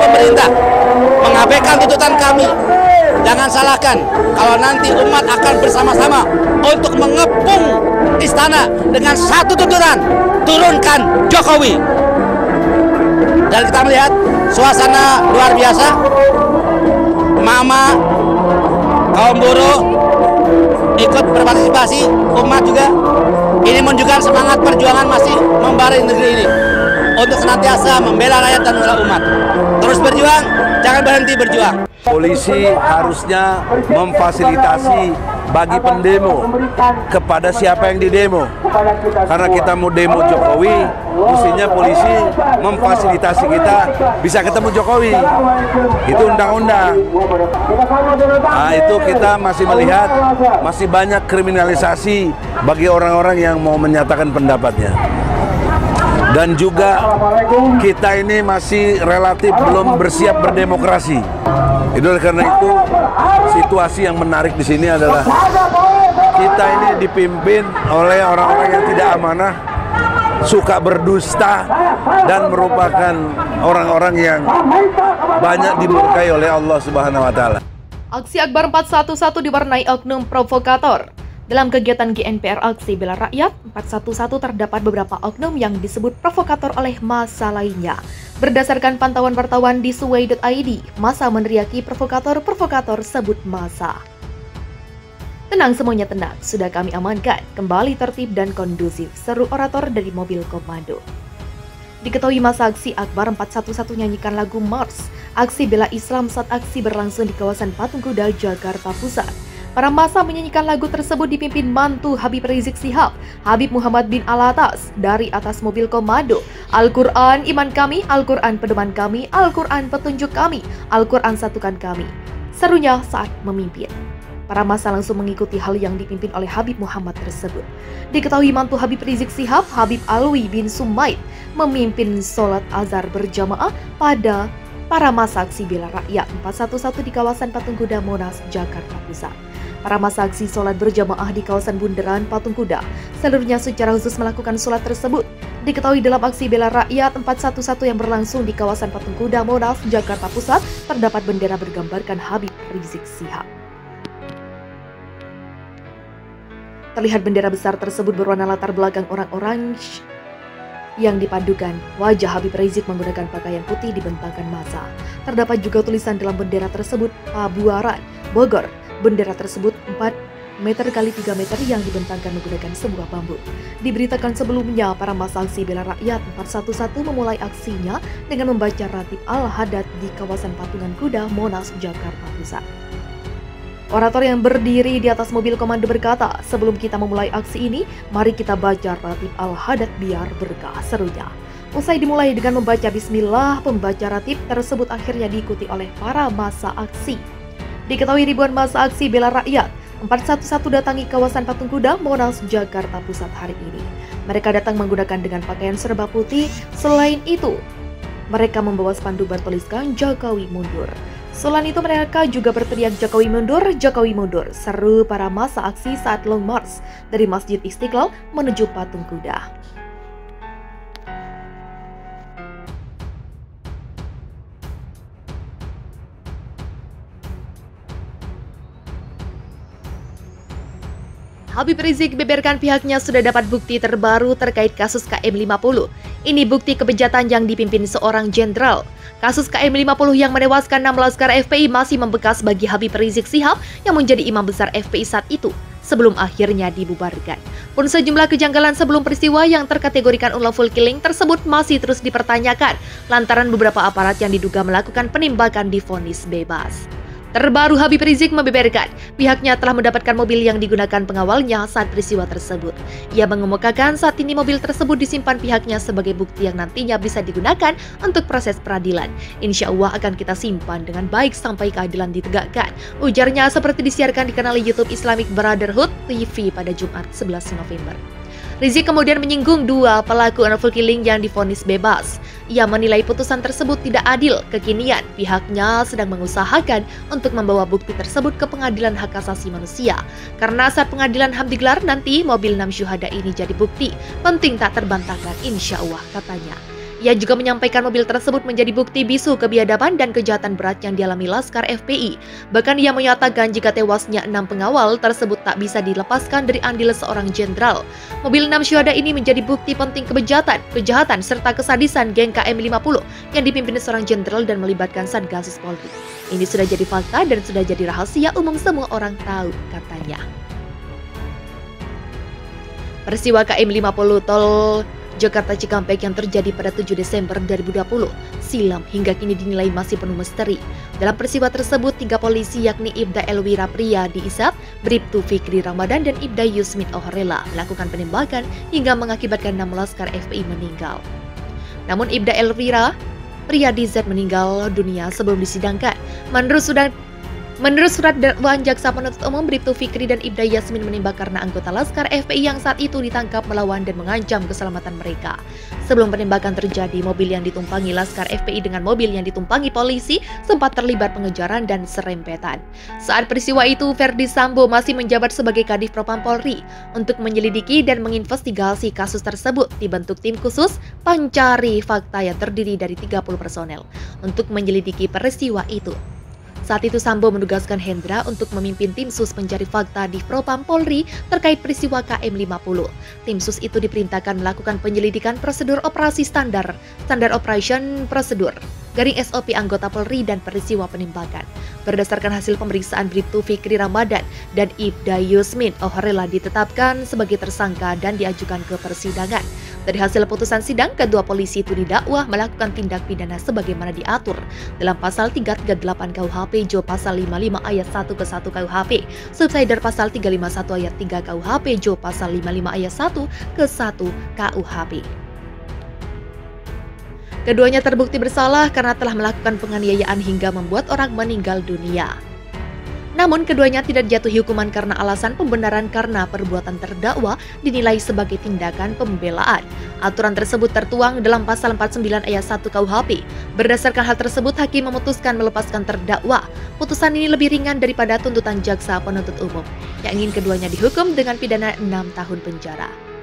pemerintah mengabaikan tuntutan kami. Jangan salahkan kalau nanti umat akan bersama-sama untuk mengepung istana dengan satu tuntutan, turunkan Jokowi. Dan kita melihat suasana luar biasa, mama, kaum buruh ikut berpartisipasi, umat juga. Ini menunjukkan semangat perjuangan masih membara negeri ini untuk senantiasa membela rakyat dan membela umat. Terus berjuang, jangan berhenti berjuang. Polisi harusnya memfasilitasi bagi pendemo kepada siapa yang didemo. Karena kita mau demo Jokowi, mestinya polisi memfasilitasi kita bisa ketemu Jokowi. Itu undang-undang. Nah, itu kita masih melihat masih banyak kriminalisasi bagi orang-orang yang mau menyatakan pendapatnya. Dan juga kita ini masih relatif belum bersiap berdemokrasi. Itu karena itu situasi yang menarik di sini adalah kita ini dipimpin oleh orang-orang yang tidak amanah, suka berdusta, dan merupakan orang-orang yang banyak dimurkai oleh Allah Subhanahu wa Ta'ala. Aksi Akbar 411 diwarnai oknum provokator. Dalam kegiatan GNPR Aksi Bela Rakyat 411 terdapat beberapa oknum yang disebut provokator oleh massa lainnya. Berdasarkan pantauan wartawan di suway.id, massa meneriaki provokator sebut massa. Tenang semuanya tenang, sudah kami amankan, kembali tertib dan kondusif, seru orator dari mobil komando. Diketahui masa aksi Akbar 411 nyanyikan lagu Mars, aksi bela Islam saat aksi berlangsung di kawasan Patung Kuda, Jakarta Pusat. Para massa menyanyikan lagu tersebut dipimpin mantu Habib Rizik Syihab, Habib Muhammad bin Alatas, dari atas mobil komando. Al-Quran iman kami, Al-Quran pedoman kami, Al-Quran petunjuk kami, Al-Quran satukan kami. Serunya saat memimpin. Para massa langsung mengikuti hal yang dipimpin oleh Habib Muhammad tersebut. Diketahui mantu Habib Rizik Syihab, Habib Alwi bin Sumaid, memimpin sholat azhar berjamaah pada para massa aksi bela rakyat 411 di kawasan Patung Kuda Monas, Jakarta Pusat. Para massa aksi sholat berjamaah di kawasan Bundaran Patung Kuda seluruhnya secara khusus melakukan sholat tersebut. Diketahui dalam aksi bela rakyat 411 yang berlangsung di kawasan Patung Kuda Monas, Jakarta Pusat terdapat bendera bergambarkan Habib Rizik Syihab. Terlihat bendera besar tersebut berwarna latar belakang orang-orang yang dipadukan. Wajah Habib Rizik menggunakan pakaian putih dibentangkan massa. Terdapat juga tulisan dalam bendera tersebut Pabuaran, Bogor. Bendera tersebut 4 meter kali 3 meter yang dibentangkan menggunakan sebuah bambu. Diberitakan sebelumnya, para massa aksi bela rakyat 411 memulai aksinya dengan membaca ratib Al-Hadad di kawasan Patungan Kuda, Monas, Jakarta Pusat. Orator yang berdiri di atas mobil komando berkata, sebelum kita memulai aksi ini, mari kita baca ratib Al-Hadad biar berkah, serunya. Usai dimulai dengan membaca bismillah, pembaca ratib tersebut akhirnya diikuti oleh para massa aksi. Diketahui ribuan massa aksi bela rakyat 411 datangi kawasan Patung Kuda, Monas, Jakarta Pusat hari ini. Mereka datang menggunakan dengan pakaian serba putih. Selain itu, mereka membawa spanduk bertuliskan Jokowi mundur. Selain itu, mereka juga berteriak Jokowi mundur, Jokowi mundur. Seru para massa aksi saat long march dari Masjid Istiqlal menuju Patung Kuda. Habib Rizik beberkan pihaknya sudah dapat bukti terbaru terkait kasus KM50. Ini bukti kebejatan yang dipimpin seorang jenderal. Kasus KM50 yang menewaskan 6 laskar FPI masih membekas bagi Habib Rizik Syihab yang menjadi imam besar FPI saat itu, sebelum akhirnya dibubarkan. Pun sejumlah kejanggalan sebelum peristiwa yang terkategorikan unlawful killing tersebut masih terus dipertanyakan, lantaran beberapa aparat yang diduga melakukan penembakan divonis bebas. Terbaru, Habib Rizik membeberkan pihaknya telah mendapatkan mobil yang digunakan pengawalnya saat peristiwa tersebut. Ia mengemukakan saat ini mobil tersebut disimpan pihaknya sebagai bukti yang nantinya bisa digunakan untuk proses peradilan. Insya Allah akan kita simpan dengan baik sampai keadilan ditegakkan, ujarnya seperti disiarkan di kanal YouTube Islamic Brotherhood TV pada Jumat 11 November. Rizik kemudian menyinggung dua pelaku unlawful killing yang divonis bebas. Ia menilai putusan tersebut tidak adil. Kekinian, pihaknya sedang mengusahakan untuk membawa bukti tersebut ke pengadilan hak asasi manusia. Karena saat pengadilan HAM digelar nanti, mobil 6 syuhada ini jadi bukti. Penting tak terbantahkan, insya Allah, katanya. Ia juga menyampaikan mobil tersebut menjadi bukti bisu kebiadaban dan kejahatan berat yang dialami Laskar FPI. Bahkan ia menyatakan jika tewasnya 6 pengawal tersebut tak bisa dilepaskan dari andil seorang jenderal. Mobil 6 syuhada ini menjadi bukti penting kejahatan serta kesadisan geng KM50 yang dipimpin seorang jenderal dan melibatkan Satgasus Polri. Ini sudah jadi fakta dan sudah jadi rahasia umum, semua orang tahu, katanya. Peristiwa KM50 tol Jakarta Cikampek yang terjadi pada 7 Desember 2020 silam hingga kini dinilai masih penuh misteri. Dalam peristiwa tersebut, 3 polisi yakni Ibda Elwira Priyadi Isat, Bribtu Fikri Ramadan, dan Ibda Yusmin Ohrela melakukan penembakan hingga mengakibatkan 6 Laskar FPI meninggal. Namun Ibda Elwira Priyadi Z meninggal dunia sebelum disidangkan. Menurut surat dakwaan jaksa penuntut umum, Bribtu Fikri dan Ibda Yasmin menembak karena anggota Laskar FPI yang saat itu ditangkap melawan dan mengancam keselamatan mereka. Sebelum penembakan terjadi, mobil yang ditumpangi Laskar FPI dengan mobil yang ditumpangi polisi sempat terlibat pengejaran dan serempetan. Saat peristiwa itu, Verdi Sambo masih menjabat sebagai Kadif Propam Polri. Untuk menyelidiki dan menginvestigasi kasus tersebut, dibentuk tim khusus pencari fakta yang terdiri dari 30 personel untuk menyelidiki peristiwa itu. Saat itu Sambo menugaskan Hendra untuk memimpin tim sus pencari fakta di Propam Polri terkait peristiwa KM50. Tim sus itu diperintahkan melakukan penyelidikan prosedur operasi standar operation prosedur, garing SOP anggota Polri dan peristiwa penembakan. Berdasarkan hasil pemeriksaan, Bribtu Fikri Ramadan dan Ibda Yusmin Ohrela ditetapkan sebagai tersangka dan diajukan ke persidangan. Dari hasil putusan sidang, kedua polisi itu didakwa melakukan tindak pidana sebagaimana diatur dalam pasal 338 KUHP, Jo pasal 55 ayat 1 ke 1 KUHP, subsider pasal 351 ayat 3 KUHP, Jo pasal 55 ayat 1 ke 1 KUHP. Keduanya terbukti bersalah karena telah melakukan penganiayaan hingga membuat orang meninggal dunia. Namun keduanya tidak jatuhi hukuman karena alasan pembenaran karena perbuatan terdakwa dinilai sebagai tindakan pembelaan. Aturan tersebut tertuang dalam pasal 49 ayat 1 KUHP. Berdasarkan hal tersebut, hakim memutuskan melepaskan terdakwa. Putusan ini lebih ringan daripada tuntutan jaksa penuntut umum yang ingin keduanya dihukum dengan pidana 6 tahun penjara.